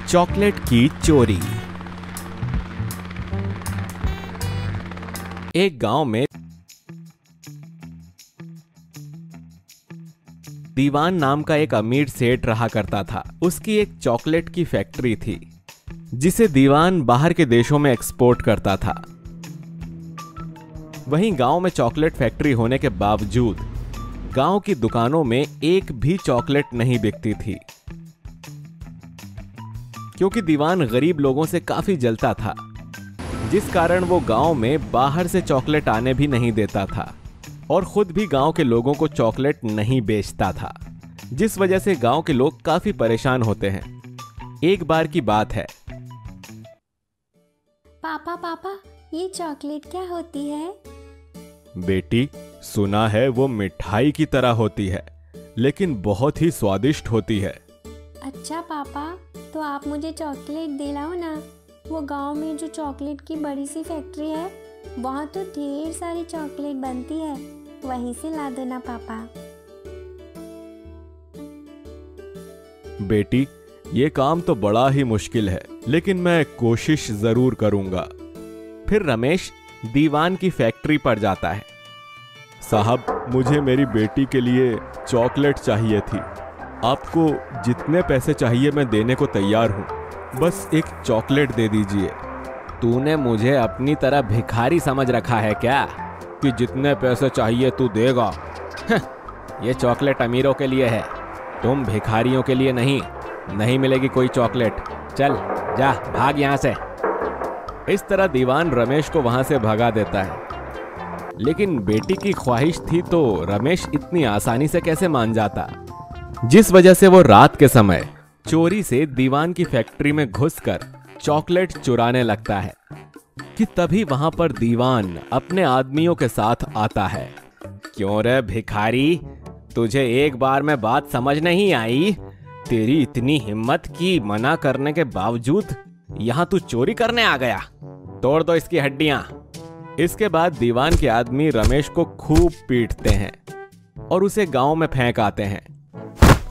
Chocolate की चोरी। एक गांव में दीवान नाम का एक अमीर सेठ रहा करता था। उसकी एक चॉकलेट की फैक्ट्री थी जिसे दीवान बाहर के देशों में एक्सपोर्ट करता था। वहीं गांव में चॉकलेट फैक्ट्री होने के बावजूद गांव की दुकानों में एक भी चॉकलेट नहीं बिकती थी, क्योंकि दीवान गरीब लोगों से काफी जलता था, जिस कारण वो गांव में बाहर से चॉकलेट आने भी नहीं देता था और खुद भी गांव के लोगों को चॉकलेट नहीं बेचता था, जिस वजह से गांव के लोग काफी परेशान होते हैं। एक बार की बात है। पापा, ये चॉकलेट क्या होती है? बेटी, सुना है वो मिठाई की तरह होती है, लेकिन बहुत ही स्वादिष्ट होती है। अच्छा पापा, तो आप मुझे चॉकलेट दिलाओ ना। वो गांव में जो चॉकलेट की बड़ी सी फैक्ट्री है, वहाँ तो ढेर सारी चॉकलेट बनती है, वहीं से ला दो ना पापा। बेटी, ये काम तो बड़ा ही मुश्किल है, लेकिन मैं कोशिश जरूर करूंगा। फिर रमेश दीवान की फैक्ट्री पर जाता है। साहब, मुझे मेरी बेटी के लिए चॉकलेट चाहिए थी। आपको जितने पैसे चाहिए मैं देने को तैयार हूँ, बस एक चॉकलेट दे दीजिए। तूने मुझे अपनी तरह भिखारी समझ रखा है क्या कि जितने पैसे चाहिए तू देगा? ये चॉकलेट अमीरों के लिए है, तुम भिखारियों के लिए नहीं मिलेगी कोई चॉकलेट। चल जा, भाग यहाँ से। इस तरह दीवान रमेश को वहां से भगा देता है। लेकिन बेटी की ख्वाहिश थी तो रमेश इतनी आसानी से कैसे मान जाता, जिस वजह से वो रात के समय चोरी से दीवान की फैक्ट्री में घुसकर चॉकलेट चुराने लगता है कि तभी वहां पर दीवान अपने आदमियों के साथ आता है। क्यों रे भिखारी, तुझे एक बार में बात समझ नहीं आई? तेरी इतनी हिम्मत की मना करने के बावजूद यहाँ तू चोरी करने आ गया? तोड़ दो इसकी हड्डियां। इसके बाद दीवान के आदमी रमेश को खूब पीटते हैं और उसे गांव में फेंक आते हैं।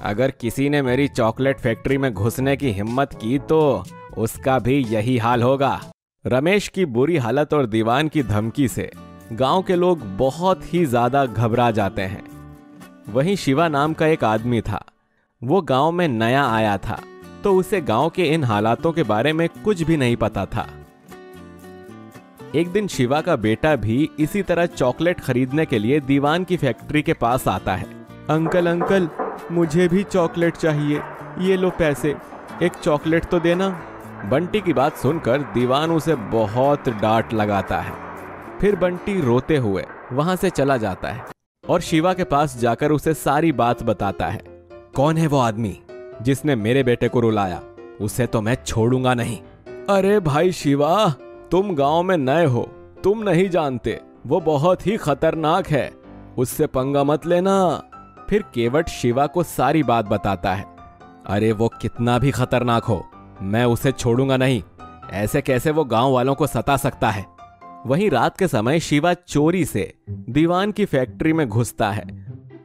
अगर किसी ने मेरी चॉकलेट फैक्ट्री में घुसने की हिम्मत की तो उसका भी यही हाल होगा। रमेश की बुरी हालत और दीवान की धमकी से गांव के लोग बहुत ही ज्यादा घबरा जाते हैं। वहीं शिवा नाम का एक आदमी था। वो गांव में नया आया था, तो उसे गांव के इन हालातों के बारे में कुछ भी नहीं पता था। एक दिन शिवा का बेटा भी इसी तरह चॉकलेट खरीदने के लिए दीवान की फैक्ट्री के पास आता है। अंकल, मुझे भी चॉकलेट चाहिए, ये लो पैसे, एक चॉकलेट तो देना। बंटी की बात सुनकर दीवान उसे बहुत डांट लगाता है। फिर बंटी रोते हुए वहां से चला जाता है और शिवा के पास जाकर उसे सारी बात बताता है। कौन है वो आदमी जिसने मेरे बेटे को रुलाया? उसे तो मैं छोड़ूंगा नहीं। अरे भाई शिवा, तुम गांव में नए हो, तुम नहीं जानते, वो बहुत ही खतरनाक है, उससे पंगा मत लेना। फिर केवट शिवा को सारी बात बताता है। अरे वो कितना भी खतरनाक हो, मैं उसे छोड़ूंगा नहीं। ऐसे कैसे वो गांव वालों को सता सकता है? वहीं रात के समय शिवा चोरी से दीवान की फैक्ट्री में घुसता है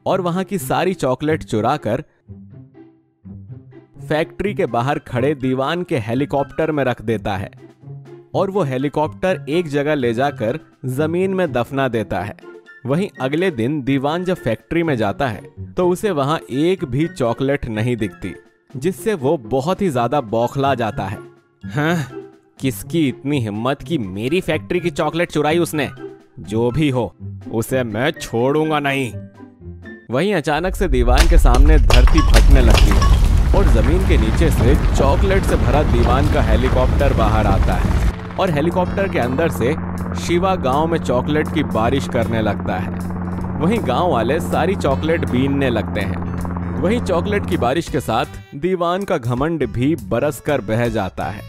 और वहां की सारी चॉकलेट चुराकर फैक्ट्री के बाहर खड़े दीवान के हेलीकॉप्टर में रख देता है और वो हेलीकॉप्टर एक जगह ले जाकर जमीन में दफना देता है। वहीं अगले दिन दीवान जब फैक्ट्री में जाता है तो उसे वहां एक भी चॉकलेट नहीं दिखती, जिससे वो बहुत ही ज्यादा बौखला जाता है। हाँ, किसकी इतनी हिम्मत कि मेरी फैक्ट्री की चॉकलेट चुराई उसने? जो भी हो, उसे मैं छोड़ूंगा नहीं। वहीं अचानक से दीवान के सामने धरती फटने लगती है और जमीन के नीचे से चॉकलेट से भरा दीवान का हेलीकॉप्टर बाहर आता है और हेलीकॉप्टर के अंदर से शिवा गांव में चॉकलेट की बारिश करने लगता है। वहीं गांव वाले सारी चॉकलेट बीनने लगते हैं। वहीं चॉकलेट की बारिश के साथ दीवान का घमंड भी बरसकर बह जाता है।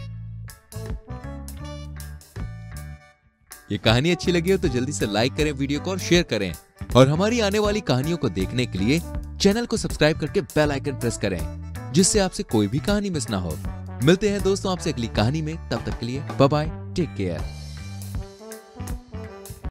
ये कहानी अच्छी लगी हो तो जल्दी से लाइक करें वीडियो को और शेयर करें, और हमारी आने वाली कहानियों को देखने के लिए चैनल को सब्सक्राइब करके बेल आइकन प्रेस करें, जिससे आपसे कोई भी कहानी मिस ना हो। मिलते हैं दोस्तों आपसे अगली कहानी में, तब तक के लिए बाय बाय, टेक केयर।